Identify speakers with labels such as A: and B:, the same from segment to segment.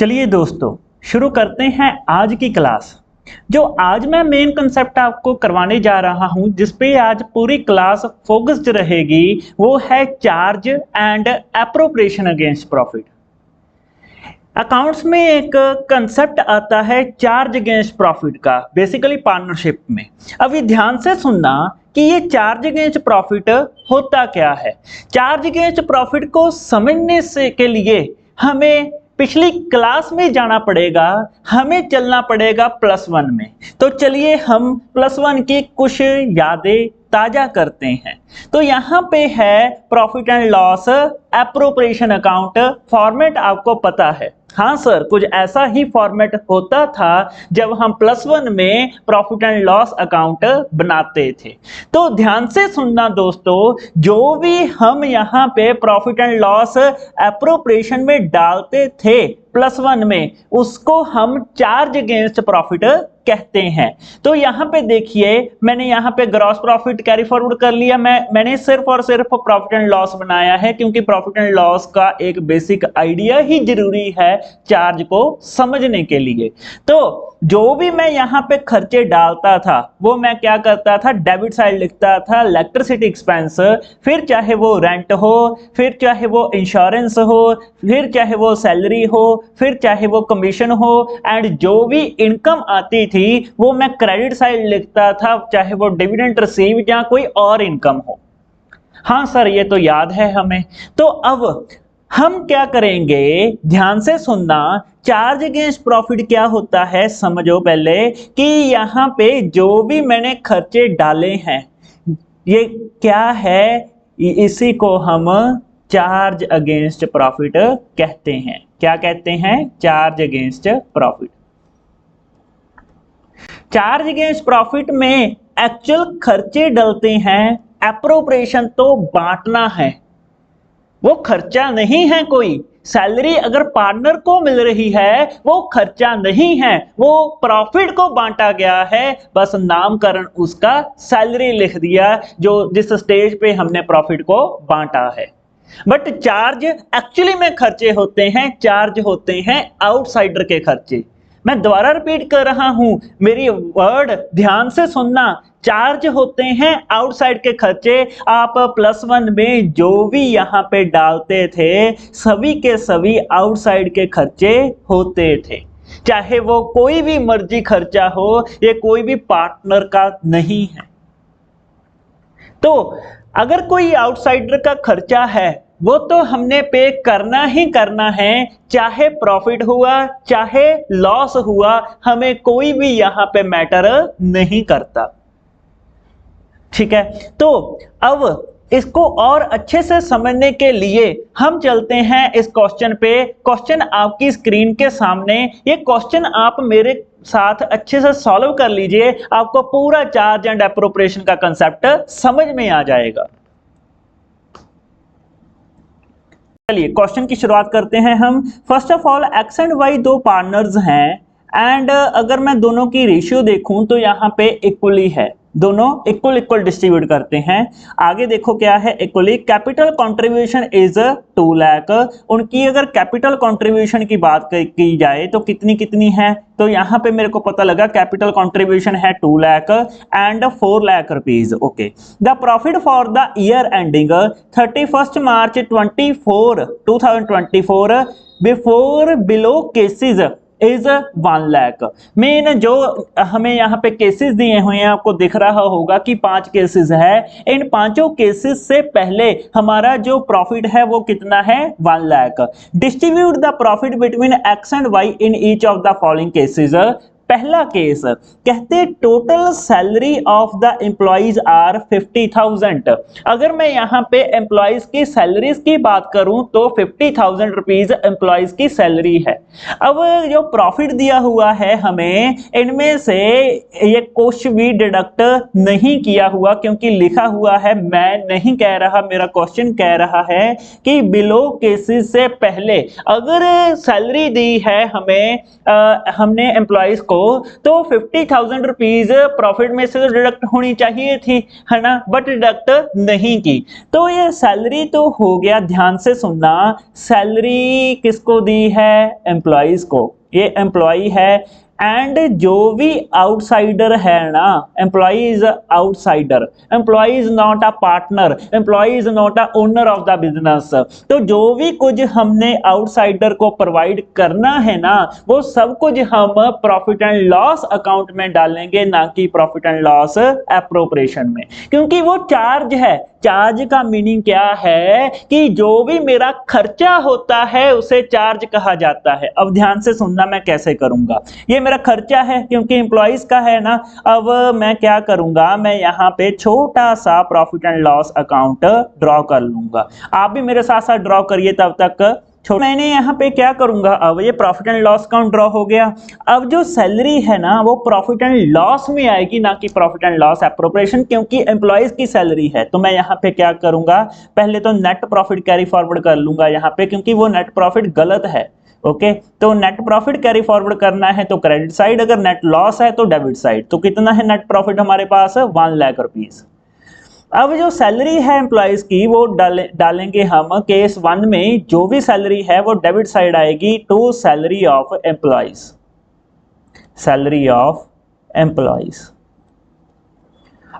A: चलिए दोस्तों, शुरू करते हैं आज की क्लास। जो आज मैं मेन कंसेप्ट आपको करवाने जा रहा हूं, जिस पे आज पूरी क्लास फोकस्ड रहेगी, वो है charge and appropriation against profit. Accounts में एक कंसेप्ट आता है चार्ज अगेंस्ट प्रॉफिट का, बेसिकली पार्टनरशिप में। अभी ध्यान से सुनना कि ये चार्ज अगेंस्ट प्रॉफिट होता क्या है। चार्ज अगेंस्ट प्रॉफिट को समझने से के लिए हमें पिछली क्लास में जाना पड़ेगा, हमें चलना पड़ेगा +1 में। तो चलिए हम +1 की कुछ यादें ताजा करते हैं। तो यहाँ पे है profit and loss appropriation account. Format आपको पता है, हाँ सर, कुछ ऐसा ही फॉर्मेट होता था जब हम +1 में प्रॉफिट एंड लॉस अकाउंट बनाते थे। तो ध्यान से सुनना दोस्तों, जो भी हम यहाँ पे प्रॉफिट एंड लॉस एप्रोप्रिएशन में डालते थे +1 में, उसको हम चार्ज अगेंस्ट प्रॉफिट कहते हैं। तो यहाँ पे देखिए, मैंने यहाँ पे ग्रॉस प्रॉफिट कैरी फॉरवर्ड कर लिया। मैंने सिर्फ और सिर्फ प्रॉफिट एंड लॉस बनाया है, क्योंकि प्रॉफिट एंड लॉस का एक बेसिक आइडिया ही जरूरी है चार्ज को समझने के लिए। तो जो भी मैं यहाँ पे खर्चे डालता था, वो मैं क्या करता था, डेबिट साइड लिखता था इलेक्ट्रिसिटी एक्सपेंस, फिर चाहे वो रेंट हो, फिर चाहे वो इंश्योरेंस हो, फिर चाहे वो सैलरी हो, फिर चाहे वो कमीशन हो, एंड जो भी इनकम आती थी वो मैं क्रेडिट साइड लिखता था, चाहे वो डिविडेंड रिसीव या कोई और इनकम हो। हाँ सर, ये तो याद है हमें। तो अब हम क्या करेंगे, ध्यान से सुनना। चार्ज अगेंस्ट प्रॉफिट क्या होता है समझो पहले, कि यहाँ पे जो भी मैंने खर्चे डाले हैं, ये क्या है, इसी को हम चार्ज अगेंस्ट प्रॉफिट कहते हैं। क्या कहते हैं? Charge against profit. Charge against profit में एक्चुअल खर्चे डलते हैं, एप्रोप्रिएशन तो बांटना है, वो खर्चा नहीं है कोई। सैलरी अगर पार्टनर को मिल रही है, वो खर्चा नहीं है, वो प्रॉफिट को बांटा गया है, बस नामकरण उसका सैलरी लिख दिया, जो जिस स्टेज पे हमने प्रॉफिट को बांटा है। बट चार्ज एक्चुअली में खर्चे होते हैं, चार्ज होते हैं आउटसाइडर के खर्चे। मैं दोबारा रिपीट कर रहा हूं, मेरी वर्ड ध्यान से सुनना। चार्ज होते हैं आउटसाइड के खर्चे। आप +1 में जो भी यहाँ पे डालते थे, सभी के सभी आउटसाइड के खर्चे होते थे, चाहे वो कोई भी मर्जी खर्चा हो, ये कोई भी पार्टनर का नहीं है। तो अगर कोई आउटसाइडर का खर्चा है, वो तो हमने पे करना ही करना है, चाहे प्रॉफिट हुआ चाहे लॉस हुआ, हमें कोई भी यहाँ पे मैटर नहीं करता। ठीक है, तो अब इसको और अच्छे से समझने के लिए हम चलते हैं इस क्वेश्चन पे। क्वेश्चन आपकी स्क्रीन के सामने, ये क्वेश्चन आप मेरे साथ अच्छे से सॉल्व कर लीजिए, आपको पूरा चार्ज एंड एप्रोप्रिएशन का कंसेप्ट समझ में आ जाएगा। चलिए क्वेश्चन की शुरुआत करते हैं हम। First of all, X and Y दो पार्टनर्स हैं, एंड अगर मैं दोनों की रेशियो देखूं तो यहाँ पे इक्वली है, दोनों इक्वल डिस्ट्रीब्यूट करते हैं। आगे देखो क्या है, equally capital contribution is 2 lakh. उनकी अगर कैपिटल कंट्रीब्यूशन की बात की जाए तो कितनी है, तो यहाँ पे मेरे को पता लगा कैपिटल कंट्रीब्यूशन है 2 lakh and 4 lakh rupees. Okay, the profit for the year ending 31 March 2024 before below cases is 1 lakh. Main जो हमें यहाँ पे केसेस दिए हुए हैं, आपको दिख रहा होगा कि 5 केसेस है। इन 5 केसेस से पहले हमारा जो प्रॉफिट है वो कितना है, 1 lakh. Distribute the profit between X and Y in each of the following cases. पहला केस कहते total salary of the employees are 50,000। अगर मैं यहाँ पे एम्प्लॉइज की सैलरीज की बात करूं तो 50,000 रुपीज एम्प्लॉइज की सैलरी है। अब जो प्रॉफिट दिया हुआ है हमें, इनमें से ये कुछ भी डिडक्ट नहीं किया हुआ, क्योंकि लिखा हुआ है, मैं नहीं कह रहा, मेरा क्वेश्चन कह रहा है कि बिलो केसेस से पहले अगर सैलरी दी है हमें, हमने एम्प्लॉइज को, तो 50,000 रुपीज प्रॉफिट में से तो डिडक्ट होनी चाहिए थी, है ना, बट डिडक्ट नहीं की। तो ये सैलरी तो हो गया, ध्यान से सुनना, सैलरी किसको दी है, एम्प्लॉइज को, ये एम्प्लॉय है। एंड जो भी आउटसाइडर है ना, employee is outsider, employee is not a partner, employee is not a owner of the business. तो जो भी कुछ हमने आउटसाइडर को प्रोवाइड करना है ना, वो सब कुछ हम प्रॉफिट एंड लॉस अकाउंट में डालेंगे, ना कि प्रॉफिट एंड लॉस एप्रोप्रिएशन में, क्योंकि वो चार्ज है। चार्ज का मीनिंग क्या है कि जो भी मेरा खर्चा होता है उसे चार्ज कहा जाता है। अब ध्यान से सुनना मैं कैसे करूंगा, ये मेरा खर्चा है क्योंकि एम्प्लॉइज का है ना। अब मैं क्या करूंगा, मैं यहाँ पे छोटा सा profit and loss account draw कर लूंगा। आप भी मेरे साथ साथ ड्रॉ करिए, तब तक मैंने यहाँ पे क्या करूंगा, अब ये profit and loss account draw हो गया। अब जो सैलरी है ना वो प्रॉफिट एंड लॉस में आएगी, ना कि प्रॉफिट एंड लॉस एप्रोप्रिएशन, क्योंकि एम्प्लॉइज की सैलरी है। तो मैं यहाँ पे क्या करूंगा, पहले तो नेट प्रॉफिट कैरी फॉरवर्ड कर लूंगा यहाँ पे, क्योंकि वो नेट प्रॉफिट गलत है। ओके, तो नेट प्रॉफिट कैरी फॉरवर्ड करना है तो क्रेडिट साइड, अगर नेट लॉस है तो डेबिट साइड। तो कितना है नेट प्रॉफिट हमारे पास, 1 लाख रुपीज। अब जो सैलरी है एम्प्लॉइज की वो डालेंगे हम केस 1 में, जो भी सैलरी है वो डेबिट साइड आएगी to salary of employees, salary of employees.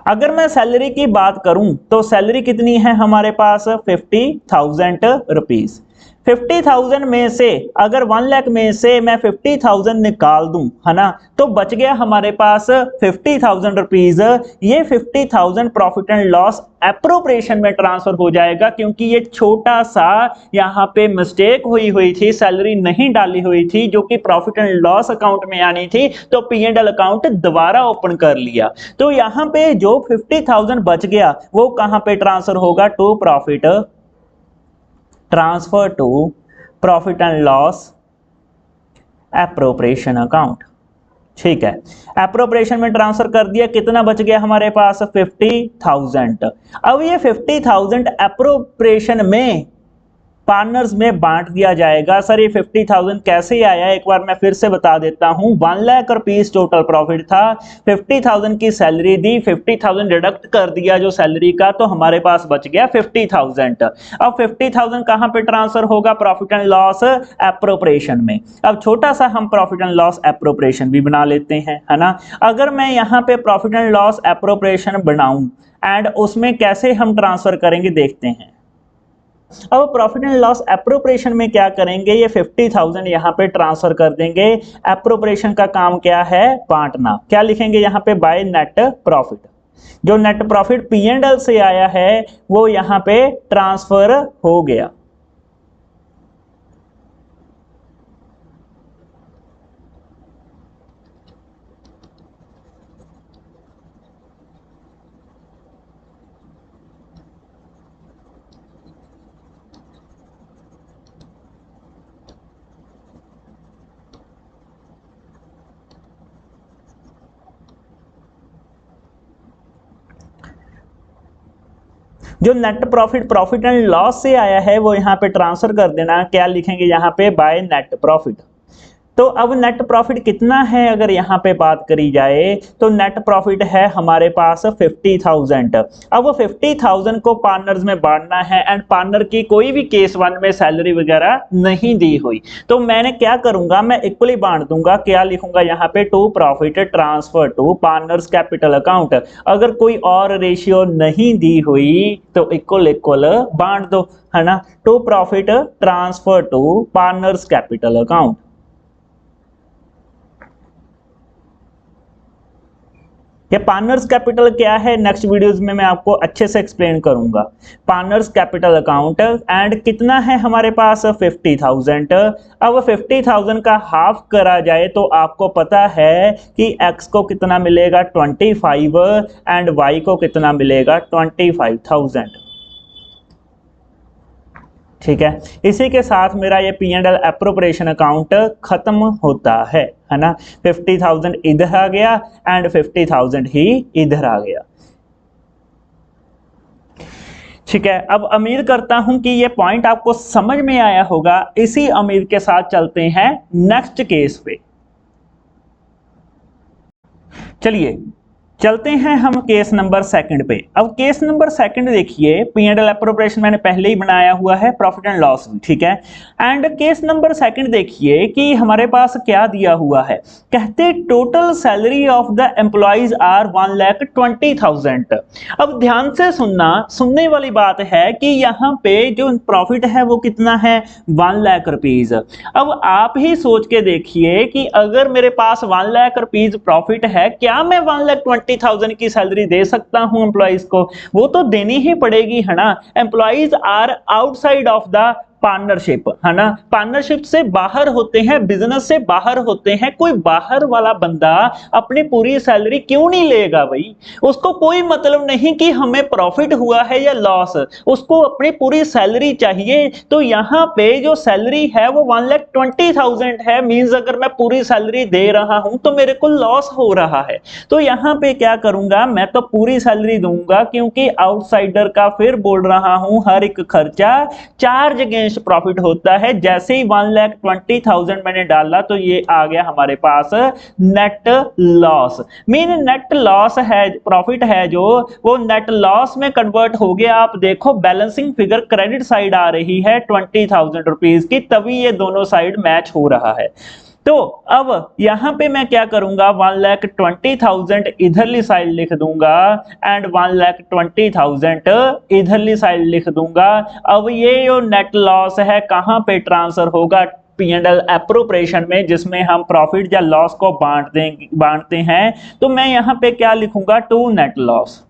A: अगर मैं सैलरी की बात करूं तो सैलरी कितनी है हमारे पास, 50,000 रुपीज। 50,000 में से अगर 1 लाख में से मैं 50,000 निकाल दूं, है ना, तो बच गया हमारे पास 50,000 रुपीज। ये 50,000 प्रॉफिट एंड लॉस एप्रोप्रिएशन में ट्रांसफर हो जाएगा, क्योंकि ये छोटा सा यहाँ पे मिस्टेक हुई थी, सैलरी नहीं डाली हुई थी जो कि प्रॉफिट एंड लॉस अकाउंट में आनी थी, तो P&L अकाउंट दोबारा ओपन कर लिया। तो यहाँ पे जो 50,000 बच गया वो कहां पे ट्रांसफर होगा, to profit, transfer to profit and loss appropriation account. ठीक है, एप्रोप्रिएशन में ट्रांसफर कर दिया, कितना बच गया हमारे पास, 50,000। अब ये 50,000 एप्रोप्रिएशन में पार्टनर्स में बांट दिया जाएगा। सर ये 50,000 कैसे आया, एक बार मैं फिर से बता देता हूं। 1 लाख रुपीस टोटल प्रॉफिट था, 50,000 की सैलरी दी, 50,000 डिडक्ट कर दिया जो सैलरी का, तो हमारे पास बच गया 50,000। अब 50,000 कहां पे ट्रांसफर होगा, प्रॉफिट एंड लॉस एप्रोप्रिएशन में। अब छोटा सा हम प्रॉफिट एंड लॉस एप्रोप्रिएशन भी बना लेते हैं, है ना। अगर मैं यहाँ पे प्रॉफिट एंड लॉस एप्रोप्रिएशन बनाऊं एंड उसमें कैसे हम ट्रांसफर करेंगे देखते हैं। अब प्रॉफिट एंड लॉस एप्रोप्रिएशन में क्या करेंगे, ये 50,000 यहाँ पे ट्रांसफर कर देंगे। एप्रोप्रिएशन का काम क्या है, बांटना। क्या लिखेंगे यहाँ पे, बाय नेट प्रॉफिट। जो नेट प्रॉफिट P&L से आया है वो यहाँ पे ट्रांसफर हो गया। जो net profit profit and loss से आया है वो यहाँ पे ट्रांसफर कर देना। क्या लिखेंगे यहाँ पे, बाय नेट प्रॉफिट। तो अब नेट प्रॉफिट कितना है, अगर यहाँ पे बात करी जाए तो नेट प्रॉफिट है हमारे पास 50,000। अब वो 50,000 को पार्टनर्स में बांटना है एंड पार्टनर की कोई भी केस 1 में सैलरी वगैरह नहीं दी हुई, तो मैंने क्या करूंगा, मैं इक्वली बांट दूंगा। क्या लिखूंगा यहाँ पे, to profit transfer to partners capital account. अगर कोई और रेशियो नहीं दी हुई तो इक्वल इक्वल बांट दो, है ना। To profit transfer to partners capital account. ये पार्टनर्स कैपिटल क्या है, नेक्स्ट वीडियोस में मैं आपको अच्छे से एक्सप्लेन करूंगा। पार्टनर्स कैपिटल अकाउंट एंड कितना है हमारे पास, 50,000। अब 50,000 का हाफ करा जाए तो आपको पता है कि x को कितना मिलेगा, 25 एंड y को कितना मिलेगा, 25,000। ठीक है, इसी के साथ मेरा ये P&L एप्रोप्रिएशन अकाउंट खत्म होता है ना। 50,000 इधर आ गया एंड 50,000 ही इधर आ गया। ठीक है, अब उम्मीद करता हूं कि ये पॉइंट आपको समझ में आया होगा। इसी उम्मीद के साथ चलते हैं नेक्स्ट केस पे। चलिए चलते हैं हम केस नंबर सेकंड पे। अब केस नंबर सेकंड देखिए, पी एंड एल अप्रोप्रिएशन मैंने पहले ही बनाया हुआ है, प्रॉफिट एंड लॉस भी, ठीक है। एंड केस नंबर सेकंड देखिए कि हमारे पास क्या दिया हुआ है। कहते total salary of the employees are 1,20,000। अब ध्यान से सुनना, सुनने वाली बात है कि यहाँ पे जो प्रॉफिट है वो कितना है, 1 लाख रुपीज। अब आप ही सोच के देखिए कि अगर मेरे पास 1 लाख रुपीज प्रॉफिट है, क्या मैं 1,20,000 की सैलरी दे सकता हूं एम्प्लॉइज को? वो तो देनी ही पड़ेगी, है ना। Employees are outside of the partnership, है ना, पार्टनरशिप से बाहर होते हैं, बिजनेस से बाहर होते हैं। कोई बाहर वाला बंदा अपनी पूरी सैलरी क्यों नहीं लेगा भाई? उसको कोई मतलब नहीं कि हमें प्रॉफिट हुआ है या लॉस, उसको अपनी पूरी सैलरी चाहिए। तो यहाँ पे जो सैलरी है वो 1,20,000 है, मींस अगर मैं पूरी सैलरी दे रहा हूं तो मेरे को लॉस हो रहा है। तो यहाँ पे क्या करूंगा, मैं तो पूरी सैलरी दूंगा, क्योंकि आउटसाइडर का फिर बोल रहा हूं हर एक खर्चा चार्ज अगेंस्ट प्रॉफिट होता है। जैसे ही 1,20,000 मैंने डाला तो ये आ गया हमारे पास net loss. Mean net loss है, प्रॉफिट है जो वो नेट लॉस में कन्वर्ट हो गया। आप देखो बैलेंसिंग फिगर क्रेडिट साइड आ रही है 20,000 रुपीज की, तभी ये दोनों साइड मैच हो रहा है। तो अब यहां पे मैं क्या करूंगा, 1,20,000 इधरली साइड लिख दूंगा एंड 1,20,000 इधरली साइड लिख दूंगा। अब ये जो नेट लॉस है कहां पे ट्रांसफर होगा, पी एंड एल एप्रोप्रिएशन में, जिसमें हम प्रॉफिट या लॉस को बांटते हैं। तो मैं यहां पे क्या लिखूंगा, टू नेट लॉस।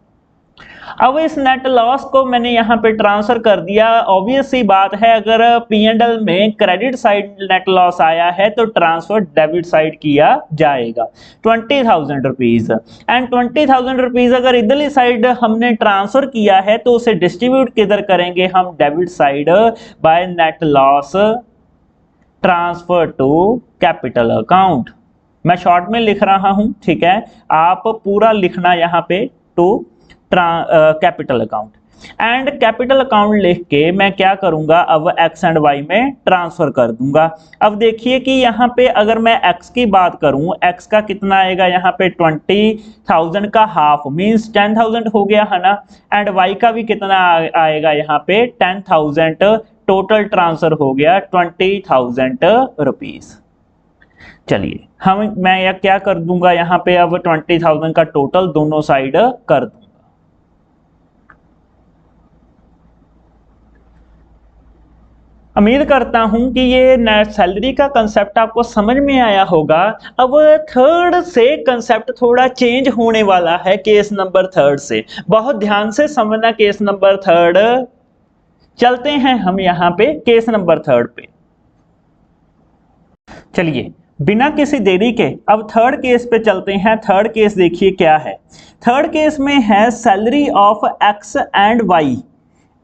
A: अब इस नेट लॉस को मैंने यहां पे ट्रांसफर कर दिया। ऑब्वियस सी बात है, अगर पी एंड एल में क्रेडिट साइड नेट लॉस आया है तो ट्रांसफर डेबिट साइड किया जाएगा 20,000 रुपीज। एंड 20,000 रुपीज अगर इधरली साइड हमने ट्रांसफर किया है तो उसे डिस्ट्रीब्यूट किधर करेंगे हम, debit side by net loss transfer to capital account. मैं शॉर्ट में लिख रहा हूं, ठीक है, आप पूरा लिखना यहां पे to capital account. And capital account लिख के मैं क्या करूंगा, अब एक्स एंड वाई में ट्रांसफर कर दूंगा। अब देखिए कि यहाँ पे अगर मैं एक्स की बात करूं, एक्स का कितना आएगा, यहाँ पे 20,000 का हाफ मींस 10,000 हो गया, है ना। एंड वाई का भी कितना आएगा, यहाँ पे 10,000, टोटल ट्रांसफर हो गया 20,000 रुपीज। चलिए मैं यह क्या कर दूंगा, यहाँ पे अब 20,000 का टोटल दोनों साइड कर दूंगा। उम्मीद करता हूं कि ये नेट सैलरी का कंसेप्ट आपको समझ में आया होगा। अब थर्ड से कंसेप्ट थोड़ा चेंज होने वाला है केस नंबर थर्ड से, बहुत ध्यान से समझना केस नंबर थर्ड। चलते हैं हम यहां पे केस नंबर थर्ड पे। चलिए बिना किसी देरी के अब थर्ड केस पे चलते हैं। थर्ड केस देखिए क्या है। थर्ड केस में है salary of X and Y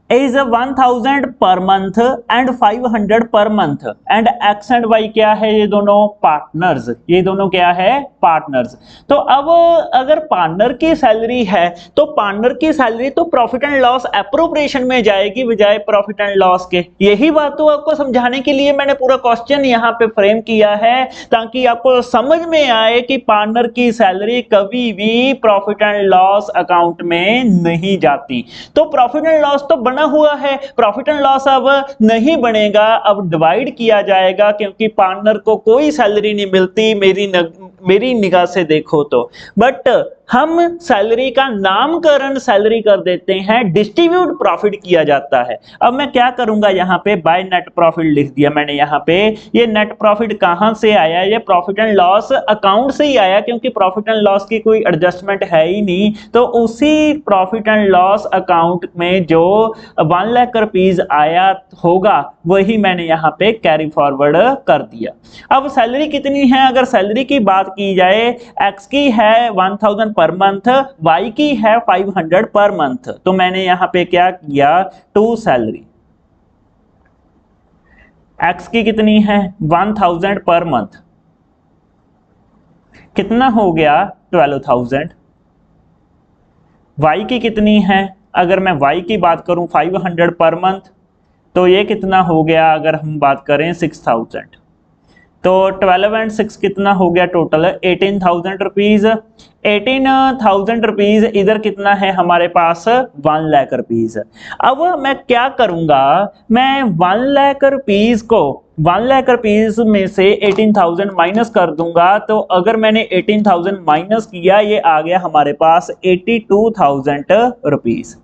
A: is 1,000 per month and 500 per month. And X and Y क्या है, ये दोनों पार्टनर्स, ये दोनों क्या है, पार्टनर्स। तो अब अगर पार्टनर की सैलरी है तो पार्टनर की सैलरी तो प्रॉफिट एंड लॉस एप्रोप्रिएशन में जाएगी बजाय प्रॉफिट एंड लॉस के। यही बात तो आपको समझाने के लिए मैंने पूरा क्वेश्चन यहाँ पे फ्रेम किया है, ताकि आपको समझ में आए कि पार्टनर की सैलरी कभी भी प्रॉफिट एंड लॉस अकाउंट में नहीं जाती। तो प्रॉफिट एंड लॉस तो बना हुआ है, प्रॉफिट एंड लॉस अब नहीं बनेगा, अब डिवाइड किया जाएगा, क्योंकि पार्टनर को कोई सैलरी नहीं मिलती मेरी निगाह से देखो तो। बट हम सैलरी का नामकरण सैलरी कर देते हैं, डिस्ट्रीब्यूट प्रॉफिट किया जाता है। अब मैं क्या करूंगा, यहाँ पे बाय नेट प्रॉफिट लिख दिया मैंने। यहाँ पे ये नेट प्रॉफिट कहां से आया, ये प्रॉफिट एंड लॉस अकाउंट से ही आया, क्योंकि प्रॉफिट एंड लॉस की कोई एडजस्टमेंट है ही नहीं। तो उसी प्रॉफिट एंड लॉस अकाउंट में जो 1 लाख रुपीज आया होगा वही मैंने यहाँ पे कैरी फॉरवर्ड कर दिया। अब सैलरी कितनी है, अगर सैलरी की बात की जाए, एक्स की है 1,000 पर मंथ, वाई की है 500 पर मंथ। तो मैंने यहां पे क्या किया, टू सैलरी। एक्स की कितनी है 1,000 पर मंथ, कितना हो गया 12,000। वाई की कितनी है, अगर मैं वाई की बात करूं 500 पर मंथ, तो ये कितना हो गया, अगर हम बात करें 6,000। तो 12 एंड 6 कितना हो गया टोटल 18,000 रुपीज। 18,000 रुपीज इधर कितना है हमारे पास 1 लाख रुपीज। अब मैं क्या करूंगा, मैं 1 लाख रुपीज को 1 लाख रुपीज में से 18,000 माइनस कर दूंगा। तो अगर मैंने 18,000 माइनस किया, ये आ गया हमारे पास 82,000 रुपीज।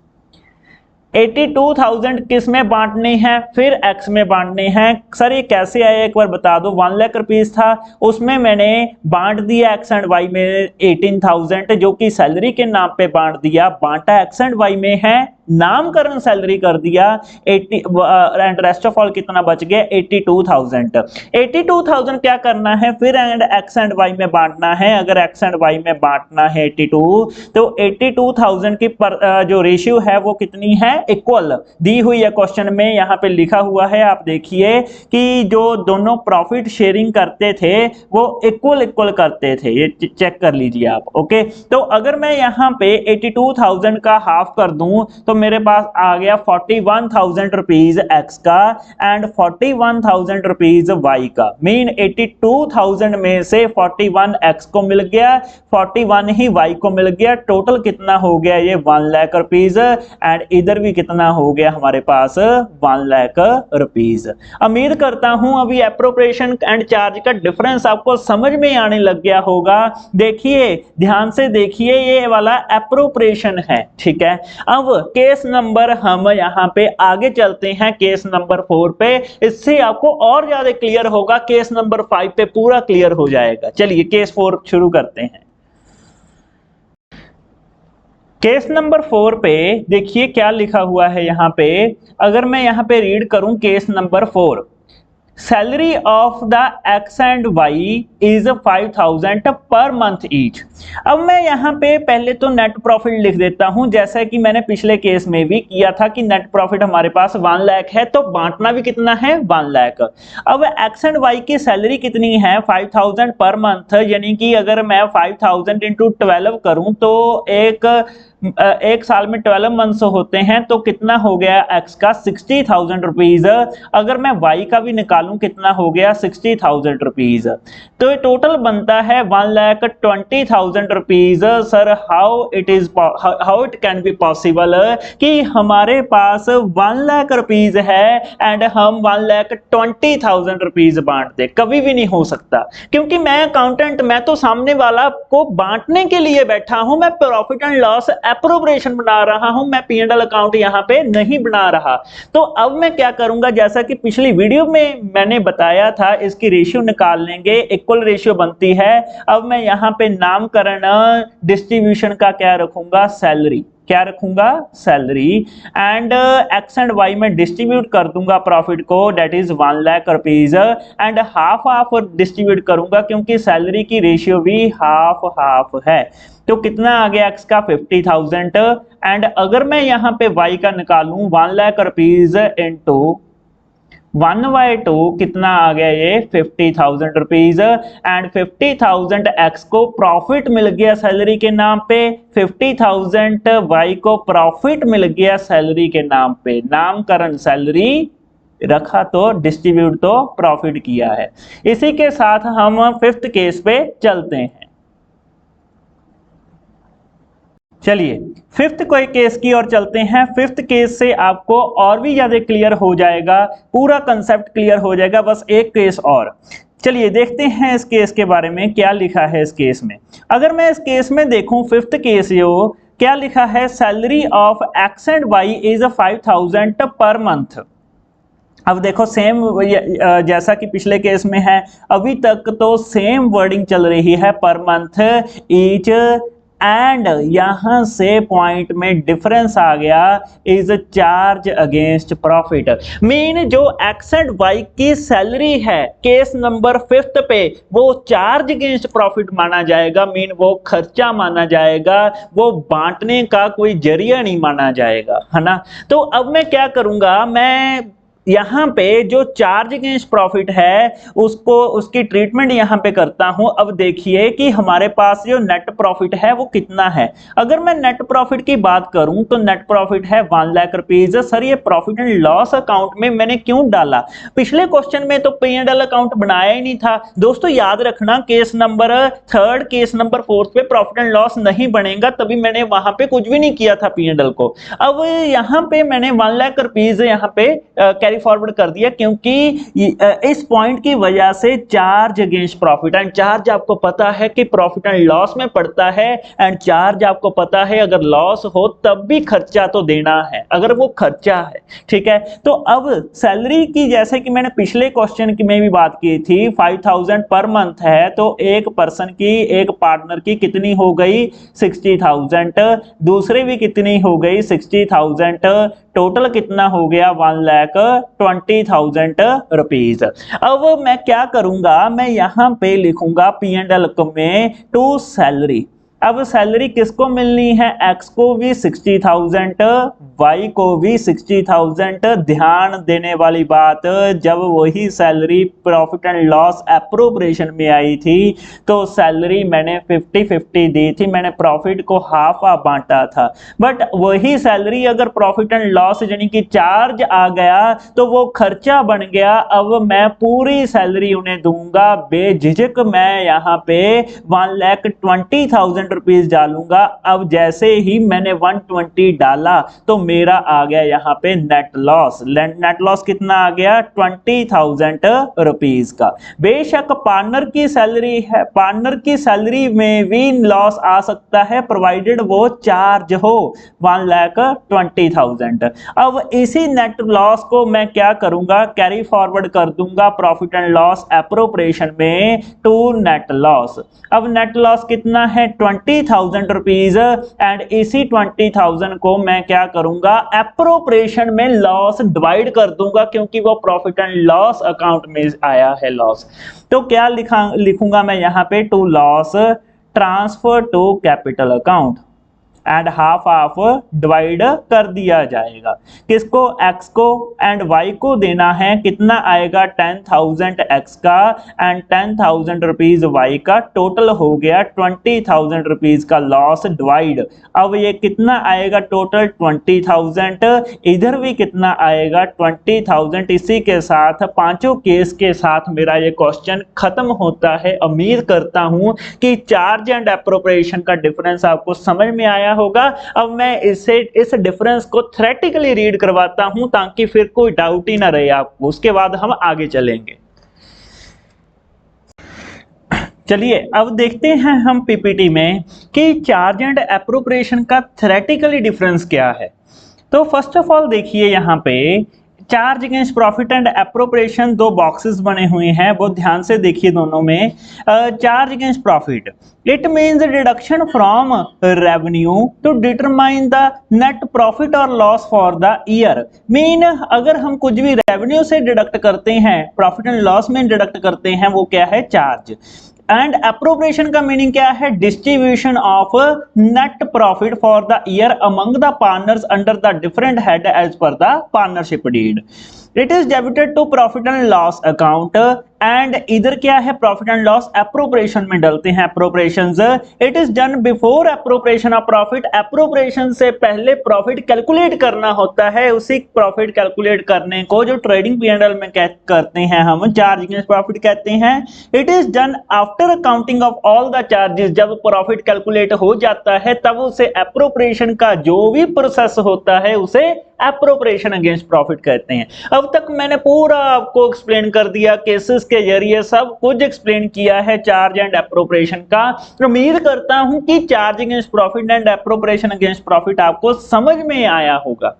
A: 82,000 किस में बांटने हैं, फिर एक्स में बांटने हैं। सर ये कैसे आया एक बार बता दो। 1 लाख रुपीज था, उसमें मैंने बांट दिया एक्स एंड वाई में 18,000 जो कि सैलरी के नाम पे बांट दिया, बांटा एक्स एंड वाई में है, नामकरण सैलरी कर दिया 80 एंड रेस्ट ऑफ ऑल कितना बच गया 82,000। 82,000 क्या करना है फिर एंड एक्स एंड वाई में बांटना है। अगर एक्स एंड वाई में बांटना है 82, तो 82,000 की जो रेशियो है वो कितनी है, इक्वल दी हुई है क्वेश्चन में, यहाँ पे लिखा हुआ है। आप देखिए कि जो दोनों प्रॉफिट शेयरिंग करते थे वो इक्वल करते थे, ये चेक कर लीजिए आप। ओके, तो अगर मैं यहाँ पे 82,000 का हाफ कर दूं तो मेरे पास आ गया 41,000 रुपीज एक्स का एंड 41,000 रुपीज वाई का। मीन 82,000 में से 41 एक्स को मिल गया, 41 ही वाई को मिल गया। टोटल कितना हो गया ये 1 लाख रुपीज एंड इधर भी कितना हो गया हमारे पास 1 लाख रुपीज। उम्मीद करता हूं अभी एप्रोप्रिएशन एंड चार्ज का डिफरेंस आपको समझ में आने लग गया होगा। देखिए ध्यान से देखिए, ये वाला एप्रोप्रिएशन है, ठीक है। अब केस नंबर हम यहां पे आगे चलते हैं, केस नंबर 4 पे, इससे आपको और ज्यादा क्लियर होगा। केस नंबर 5 पे पूरा क्लियर हो जाएगा। चलिए केस 4 शुरू करते हैं। केस नंबर 4 पे देखिए क्या लिखा हुआ है यहाँ पे। अगर मैं यहाँ पे रीड करूं case number 4, salary of the X and Y is 5,000 per month each. अब मैं यहाँ पे पहले तो नेट प्रॉफिट लिख देता हूं, जैसा कि मैंने पिछले केस में भी किया था कि नेट प्रॉफिट हमारे पास 1 लाख है, तो बांटना भी कितना है 1 लाख। अब एक्स एंड वाई की सैलरी कितनी है 5,000 पर मंथ, यानी कि अगर मैं 5,000 इंटू 12 करूं तो एक साल में 12 मंथ्स होते हैं, तो कितना हो गया एक्स का 60,000 रुपीज। अगर मैं वाई का भी निकालूं कितना हो गया 60,000 रुपीज, तो टोटल बनता है 1,20,000 rupees. Sir how it can be possible कि हमारे पास 1 लाख रुपीज है एंड हम 1,20,000 रुपीज बांट दे, कभी भी नहीं हो सकता। क्योंकि मैं अकाउंटेंट, मैं तो सामने वाला को बांटने के लिए बैठा हूं, मैं प्रॉफिट एंड लॉस एप्रोप्रिएशन बना रहा हूं, मैं P&L अकाउंट यहां पे नहीं बना रहा। तो अब मैं क्या करूंगा, जैसा कि पिछली वीडियो में मैंने बताया था, इसकी रेशियो निकाल लेंगे, इक्वल रेशियो बनती है। अब मैं यहां पे नामकरण डिस्ट्रीब्यूशन का क्या रखूंगा, सैलरी, क्या रखूंगा salary, and X and Y में डिस्ट्रीब्यूट कर दूंगा प्रॉफिट को, debt is 1 lakh rupees and half half distribute करूंगा क्योंकि सैलरी की रेशियो भी हाफ हाफ है। तो कितना आ गया एक्स का 50,000 एंड अगर मैं यहाँ पे वाई का निकालूं 1 लाख रुपीज इंटू 1/2 कितना आ गया ये 50,000 रुपीज एंड 50,000 एक्स को प्रॉफिट मिल गया सैलरी के नाम पे, 50,000 वाई को प्रॉफिट मिल गया सैलरी के नाम पे। नामकरण सैलरी रखा तो डिस्ट्रीब्यूट तो प्रॉफिट किया है। इसी के साथ हम 5th केस पे चलते हैं। चलिए 5th कोई केस की ओर चलते हैं। 5th केस से आपको और भी ज्यादा क्लियर हो जाएगा, पूरा कंसेप्ट क्लियर हो जाएगा। बस एक केस और, चलिए देखते हैं इस केस के बारे में क्या लिखा है इस केस में। अगर मैं इस केस में देखूं 5th केस यो क्या लिखा है, salary of X and Y is 5,000 per month. अब देखो सेम जैसा कि पिछले केस में है, अभी तक तो सेम वर्डिंग चल रही है, पर मंथ ईच, एंड यहां से पॉइंट में डिफरेंस आ गया, is charge against profit. Mean जो एक्स एंड वाई की सैलरी है केस नंबर 5th पे, वो चार्ज अगेंस्ट प्रॉफिट माना जाएगा। मीन वो खर्चा माना जाएगा, वो बांटने का कोई जरिया नहीं माना जाएगा, है ना। तो अब मैं क्या करूंगा, मैं यहाँ पे जो चार्ज अगेंस्ट प्रॉफिट है उसको उसकी ट्रीटमेंट यहाँ पे करता हूं। अब देखिए कि हमारे पास जो नेट प्रॉफिट है वो कितना है। अगर मैं नेट प्रॉफिट की बात करूं तो नेट प्रॉफिट है 1 लाख रुपीज। सर ये प्रॉफिट एंड लॉस अकाउंट में मैंने क्यों डाला, पिछले क्वेश्चन में तो P&L अकाउंट बनाया ही नहीं था। दोस्तों याद रखना केस नंबर 3 केस नंबर 4 पे प्रॉफिट एंड लॉस नहीं बनेगा, तभी मैंने वहां पे कुछ भी नहीं किया था P&L को। अब यहाँ पे मैंने 1 लाख रुपीज यहाँ पे कैरी फॉरवर्ड कर दिया, क्योंकि इस पॉइंट की वजह से charge against profit, and charge आपको पता है कि प्रॉफिट एंड लॉस में पड़ता है, एंड चार्ज आपको पता है अगर लॉस हो तब भी खर्चा तो देना है अगर वो खर्चा है, ठीक है। तो अब सैलरी की जैसे कि मैंने पिछले क्वेश्चन की में भी बात की थी 5000 पर मंथ है, तो एक पर्सन की, एक पार्टनर की कितनी हो गई 60,000, दूसरे भी कितनी हो गई 60,000, टोटल कितना हो गया 1,20,000 रुपीज। अब मैं क्या करूंगा, मैं यहां पे लिखूंगा P&L में टू सैलरी। अब सैलरी किसको मिलनी है, एक्स को भी 60,000, वाई को भी 60,000। ध्यान देने वाली बात, जब वही salary profit and loss appropriation में आई थी तो सैलरी मैंने 50-50 दी थी, मैंने प्रॉफिट को हाफ बांटा था। बट वही सैलरी अगर प्रॉफिट एंड लॉस यानी कि चार्ज आ गया तो वो खर्चा बन गया। अब मैं पूरी सैलरी उन्हें दूंगा बेझिझक, मैं यहाँ पे 1,20,000 रुपीज डालूंगा। अब जैसे ही मैंने 120 डाला तो मेरा आ गया यहाँ पे नेट लॉस। नेट लॉस कितना आ गया 20,000 रुपीज का। बेशक पार्टनर की सैलरी है, पार्टनर की सैलरी में भी लॉस आ सकता है प्रोवाइडेड वो चार्ज हो 1,20,000। अब इसी नेट लॉस को मैं क्या करूंगा, कैरी फॉरवर्ड कर दूंगा प्रॉफिट एंड लॉस एप्रोप्रिएशन में टू नेट लॉस। अब नेट लॉस कितना है 20,000 रुपीज, एंड इसी 20,000 को मैं क्या करूंगा एप्रोप्रिएशन में लॉस डिवाइड कर दूंगा, क्योंकि वो प्रॉफिट एंड लॉस अकाउंट में आया है लॉस। तो क्या लिखूंगा मैं यहाँ पे to loss transfer to capital account, and half of divide कर दिया जाएगा। किसको, एक्स को, एंड वाई को देना है कितना आएगा 10,000 एक्स का एंड 10,000 रुपीज वाई का, टोटल हो गया 20,000 रुपीज का लॉस डिवाइड। अब ये कितना आएगा टोटल 20,000, इधर भी कितना आएगा 20,000। इसी के साथ पांचों केस के साथ मेरा ये क्वेश्चन खत्म होता है। उम्मीद करता हूं कि चार्ज एंड एप्रोप्रिएशन का डिफरेंस आपको समझ में आया होगा। अब मैं इस डिफरेंस को थ्योरेटिकली रीड करवाता हूं ताकि फिर कोई डाउट ही ना रहे आपको, उसके बाद हम आगे चलेंगे। चलिए अब देखते हैं हम पीपीटी में कि चार्ज एंड एप्रोप्रिएशन का थ्योरेटिकली डिफरेंस क्या है। तो फर्स्ट ऑफ ऑल देखिए यहाँ पे charge against profit and appropriation दो बॉक्सेस बने हुए हैं, बहुत ध्यान से देखिए दोनों में। Charge against profit it means deduction from revenue to determine the net profit और loss for the year. Mean अगर हम कुछ भी रेवेन्यू से डिडक्ट करते हैं, प्रॉफिट एंड लॉस में डिडक्ट करते हैं, वो क्या है चार्ज। एंड एप्रोप्रिएशन का मीनिंग क्या है, distribution of net profit for the year among the partners under the different head as per the partnership deed. It is debited to profit and loss account, and इधर क्या है profit and loss appropriation में डलते हैं appropriations. It is done before appropriation of profit, appropriation से पहले profit calculate करना होता है। उसी प्रॉफिट कैलकुलेट करने को जो ट्रेडिंग P&L में करते हैं हम चार्ज अगेंस्ट प्रॉफिट कहते हैं। It is done after accounting of all the charges, जब प्रॉफिट कैलकुलेट हो जाता है तब उसे एप्रोप्रिएशन का जो भी प्रोसेस होता है उसे एप्रोप्रिएशन अगेंस्ट प्रॉफिट कहते हैं। अब तक मैंने पूरा आपको एक्सप्लेन कर दिया, केसेस के जरिए सब कुछ एक्सप्लेन किया है चार्ज एंड एप्रोप्रिएशन का। उम्मीद करता हूं कि charge against profit and appropriation against profit आपको समझ में आया होगा।